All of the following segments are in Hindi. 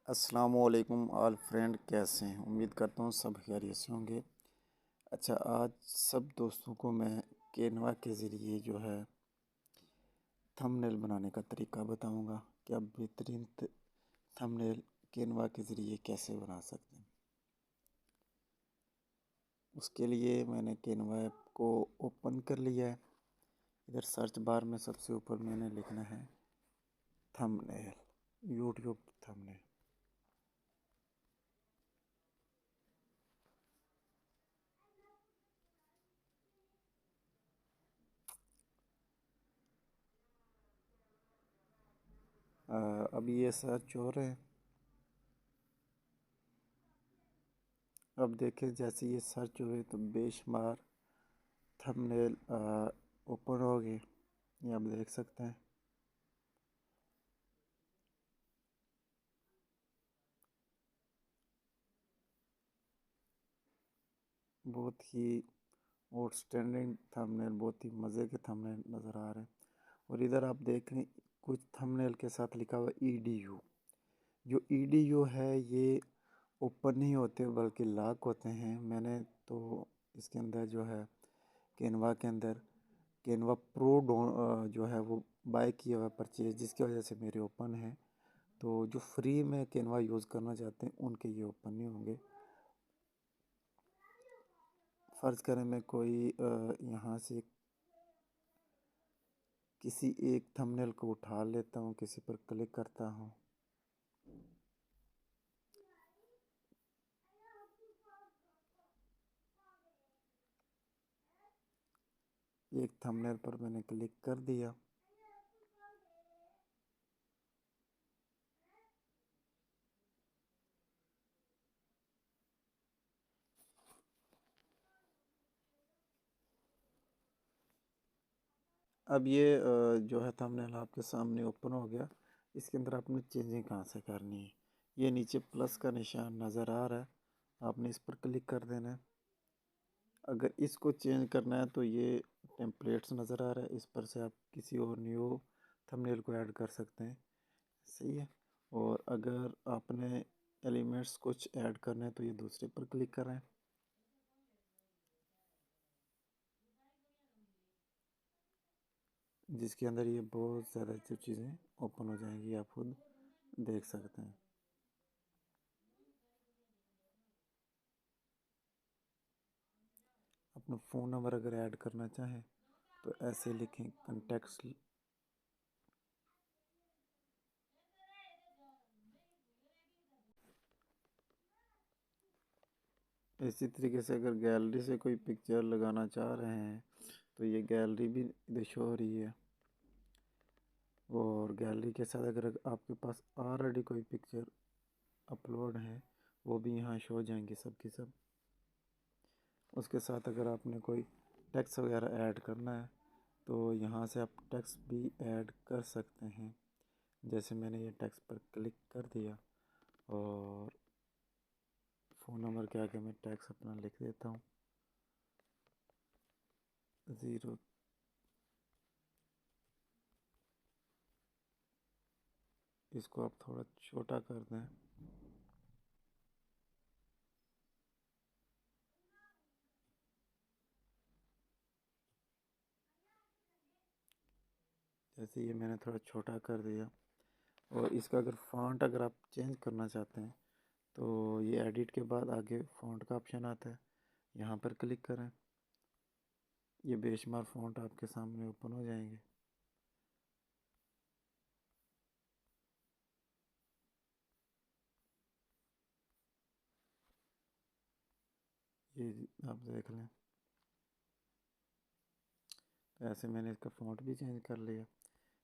अस्सलामुअलैकुम ऑल फ्रेंड, कैसे हैं? उम्मीद करता हूँ सब खैरियत से होंगे। अच्छा, आज सब दोस्तों को मैं कैनवा के ज़रिए जो है थंबनेल बनाने का तरीका बताऊंगा कि आप बेहतरीन थंबनेल कैनवा के ज़रिए कैसे बना सकते हैं। उसके लिए मैंने कैनवा ऐप को ओपन कर लिया है। इधर सर्च बार में सबसे ऊपर मैंने लिखना है थंबनेल, यूट्यूब थंबनेल। अब ये सर्च हो रहे हैं। अब देखें, जैसे ये सर्च हुए तो बेशुमार थंबनेल ओपन हो गए। ये आप देख सकते हैं। बहुत ही आउटस्टैंडिंग थंबनेल, बहुत ही मज़े के थंबनेल नज़र आ रहे हैं। और इधर आप देख रहे हैं कुछ थंबनेल के साथ लिखा हुआ EDU। जो EDU है ये ओपन नहीं होते बल्कि लॉक होते हैं। मैंने तो इसके अंदर जो है कैनवा के अंदर कैनवा प्रो जो है वो बाय किया हुआ परचेज, जिसकी वजह से मेरे ओपन है। तो जो फ्री में कैनवा यूज़ करना चाहते हैं उनके ये ओपन नहीं होंगे। फ़र्ज़ करें मैं कोई यहाँ से किसी एक थंबनेल को उठा लेता हूँ, किसी पर क्लिक करता हूँ। एक थंबनेल पर मैंने क्लिक कर दिया। अब ये जो है थंबनेल आपके सामने ओपन हो गया। इसके अंदर आपने चेंजिंग कहाँ से करनी है? ये नीचे प्लस का निशान नज़र आ रहा है, आपने इस पर क्लिक कर देना है। अगर इसको चेंज करना है तो ये टेम्पलेट्स नज़र आ रहा है, इस पर से आप किसी और न्यू थंबनेल को ऐड कर सकते हैं। सही है। और अगर आपने एलिमेंट्स कुछ ऐड करना है तो ये दूसरे पर क्लिक करें। जिसके अंदर ये बहुत ज़्यादा जो चीज़ें ओपन हो जाएंगी, आप खुद देख सकते हैं। अपना फ़ोन नंबर अगर ऐड करना चाहें तो ऐसे लिखें कॉन्टैक्ट्स। इसी तरीके से अगर गैलरी से कोई पिक्चर लगाना चाह रहे हैं तो ये गैलरी भी इधर शो हो रही है। और गैलरी के साथ अगर आपके पास ऑलरेडी कोई पिक्चर अपलोड है वो भी यहाँ शो हो जाएंगे सब की सब। उसके साथ अगर आपने कोई टेक्स्ट वगैरह ऐड करना है तो यहाँ से आप टेक्स्ट भी ऐड कर सकते हैं। जैसे मैंने ये टेक्स्ट पर क्लिक कर दिया और फ़ोन नंबर के आगे मैं टेक्स्ट अपना लिख देता हूँ 0। इसको आप थोड़ा छोटा कर दें। जैसे ये मैंने थोड़ा छोटा कर दिया। और इसका अगर फ़ॉन्ट अगर आप चेंज करना चाहते हैं तो ये एडिट के बाद आगे फ़ॉन्ट का ऑप्शन आता है, यहाँ पर क्लिक करें। ये बेशुमार फ़ॉन्ट आपके सामने ओपन हो जाएंगे। ये आप देख लें। तो ऐसे मैंने इसका फ़ॉन्ट भी चेंज कर लिया।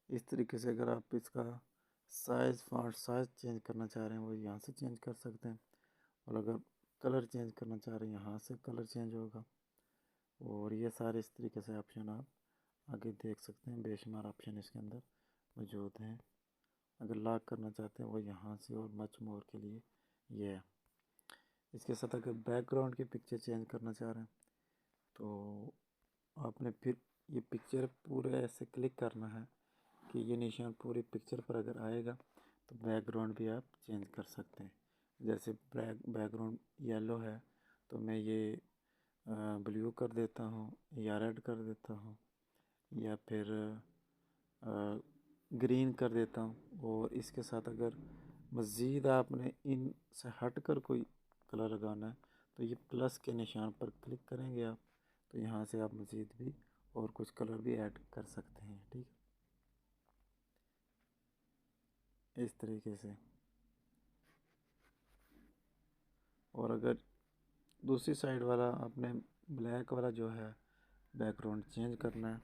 इस तरीके से अगर आप इसका साइज़, फ़ॉन्ट साइज़ चेंज करना चाह रहे हैं वो यहाँ से चेंज कर सकते हैं। और अगर कलर चेंज करना चाह रहे हैं यहाँ से कलर चेंज होगा। और ये सारे इस तरीके से ऑप्शन आप आगे देख सकते हैं। बेशुमार ऑप्शन इसके अंदर मौजूद हैं। अगर लॉक करना चाहते हैं वो यहाँ से, और मच मोर के लिए ये है। इसके साथ अगर बैकग्राउंड की पिक्चर चेंज करना चाह रहे हैं तो आपने फिर ये पिक्चर पूरे ऐसे क्लिक करना है कि ये निशान पूरी पिक्चर पर अगर आएगा तो बैकग्राउंड भी आप चेंज कर सकते हैं। जैसे बैकग्राउंड येलो है तो मैं ये ब्लू कर देता हूँ या रेड कर देता हूँ या फिर ग्रीन कर देता हूँ। और इसके साथ अगर मज़ीद आपने इन से हट कर कोई कलर लगाना है तो ये प्लस के निशान पर क्लिक करेंगे आप, तो यहाँ से आप मज़ीद भी और कुछ कलर भी ऐड कर सकते हैं। ठीक है, इस तरीके से। और अगर दूसरी साइड वाला आपने ब्लैक वाला जो है बैकग्राउंड चेंज करना है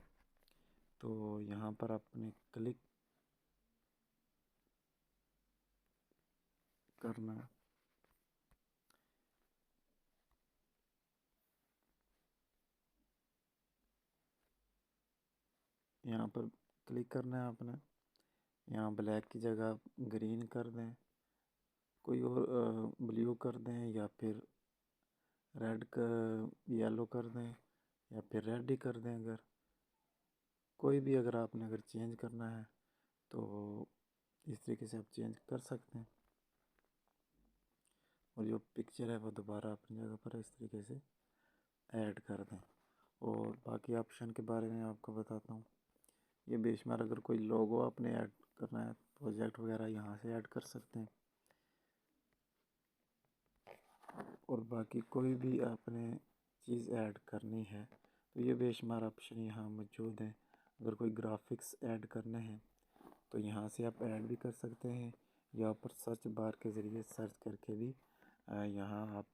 तो यहाँ पर आपने क्लिक करना है, यहाँ पर क्लिक करना है आपने। यहाँ ब्लैक की जगह ग्रीन कर दें, कोई और ब्लू कर दें या फिर रेड का येलो कर दें या फिर रेड ही कर दें। अगर कोई भी अगर आपने अगर चेंज करना है तो इस तरीके से आप चेंज कर सकते हैं। और जो पिक्चर है वो दोबारा अपनी जगह पर इस तरीके से ऐड कर दें। और बाकी ऑप्शन के बारे में आपको बताता हूँ। ये बेशुमार अगर कोई लोगो आपने ऐड करना है, प्रोजेक्ट वगैरह यहाँ से ऐड कर सकते हैं। और बाकी कोई भी आपने चीज़ ऐड करनी है तो ये बेशुमार ऑप्शन यहाँ मौजूद हैं। अगर कोई ग्राफिक्स ऐड करने हैं तो यहाँ से आप ऐड भी कर सकते हैं या पर सर्च बार के ज़रिए सर्च करके भी यहाँ आप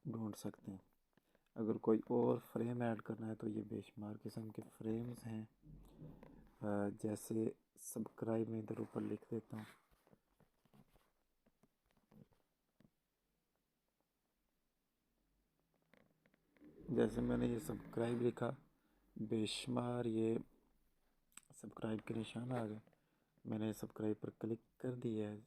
ढूंढ सकते हैं। अगर कोई और फ्रेम ऐड करना है तो ये बेशुमार किस्म के फ्रेम्स हैं। जैसे सब्सक्राइब में इधर ऊपर लिख देता हूँ। जैसे मैंने ये सब्सक्राइब लिखा, बेशुमार ये सब्सक्राइब के निशान आ गए। मैंने सब्सक्राइब पर क्लिक कर दिया है।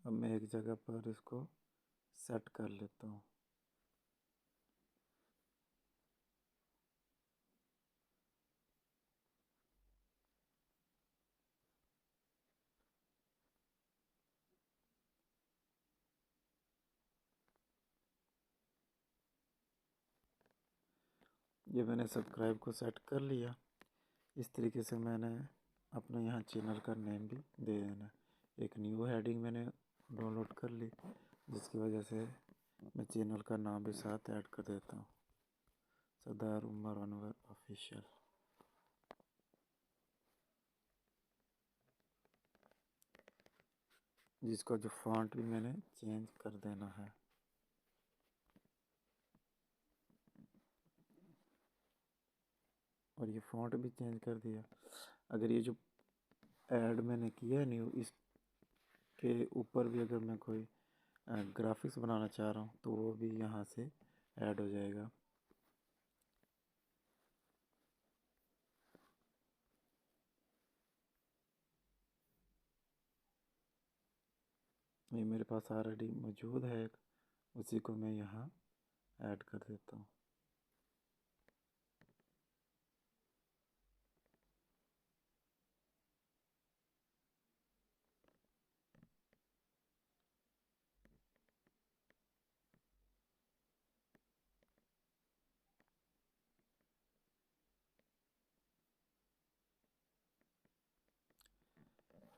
अब मैं एक जगह पर इसको सेट कर लेता हूँ। ये मैंने सब्सक्राइब को सेट कर लिया। इस तरीके से मैंने अपने यहाँ चैनल का नेम भी दे देना। एक न्यू हेडिंग मैंने डाउनलोड कर ली जिसकी वजह से मैं चैनल का नाम भी साथ ऐड कर देता हूँ, सरदार उमर अनवर ऑफिशियल। जिसका जो फॉन्ट भी मैंने चेंज कर देना है। और ये फॉन्ट भी चेंज कर दिया। अगर ये जो ऐड मैंने किया है न्यू, इसके ऊपर भी अगर मैं कोई ग्राफिक्स बनाना चाह रहा हूँ तो वो भी यहाँ से ऐड हो जाएगा। ये मेरे पास ऑलरेडी मौजूद है एक, उसी को मैं यहाँ ऐड कर देता हूँ।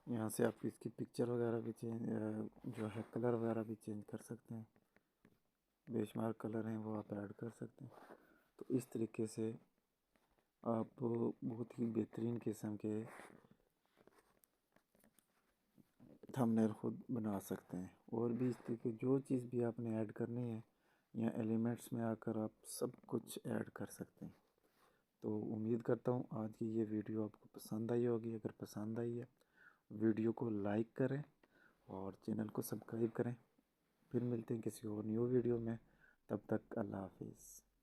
यहाँ से आप इसकी पिक्चर वगैरह भी चेंज जो है कलर वगैरह भी चेंज कर सकते हैं। बेशुमार कलर हैं वो आप ऐड कर सकते हैं। तो इस तरीके से आप बहुत ही बेहतरीन किस्म के थंबनेल खुद बना सकते हैं। और भी इस तरीके जो चीज़ भी आपने ऐड करनी है या एलिमेंट्स में आकर आप सब कुछ ऐड कर सकते हैं। तो उम्मीद करता हूँ आज की ये वीडियो आपको पसंद आई होगी। अगर पसंद आई है वीडियो को लाइक करें और चैनल को सब्सक्राइब करें। फिर मिलते हैं किसी और न्यू वीडियो में, तब तक अल्लाह हाफिज़।